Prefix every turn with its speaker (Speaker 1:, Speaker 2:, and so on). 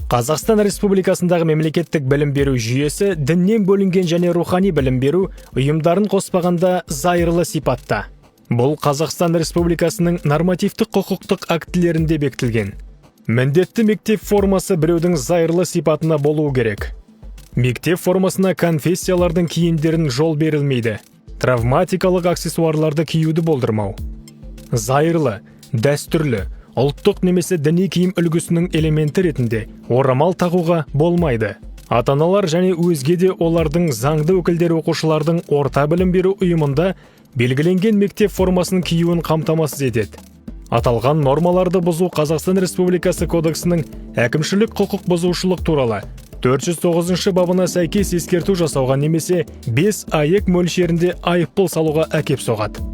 Speaker 1: Қазақстан Республикасындағы мемлекеттік білім беру жүйесі діннен бөлінген және рухани білім беру ұйымдарын қоспағанда зайырлы сипатта. Бұл Қазақстан Республикасының нормативтік құқықтық актілерінде бекітілген. Міндетті мектеп формасы біреудің зайырлы сипатына болуы керек. Мектеп формасына конфессиялардың киімдерін жол берілмейді. Травматикалық аксессуарларды киюді болдырмау. Зайырлы, дәстүрлі, ұлттық немесе діни киім үлгісінің элементі ретінде орамал тағуға болмайды. Ата-аналар және өзге де олардың заңды өкілдері оқушылардың орта білім беру ұйымында белгіленген мектеп формасын киюін қамтамасыз етеді. Аталған нормаларды бұзу Қазақстан Республикасы кодексінің әкімшілік құқық бұзушылық туралы 409 бабына сәйкес ескерту жасауға немесе 5 АЕК мөлшерінде айыппұл салуға әкеп соғады.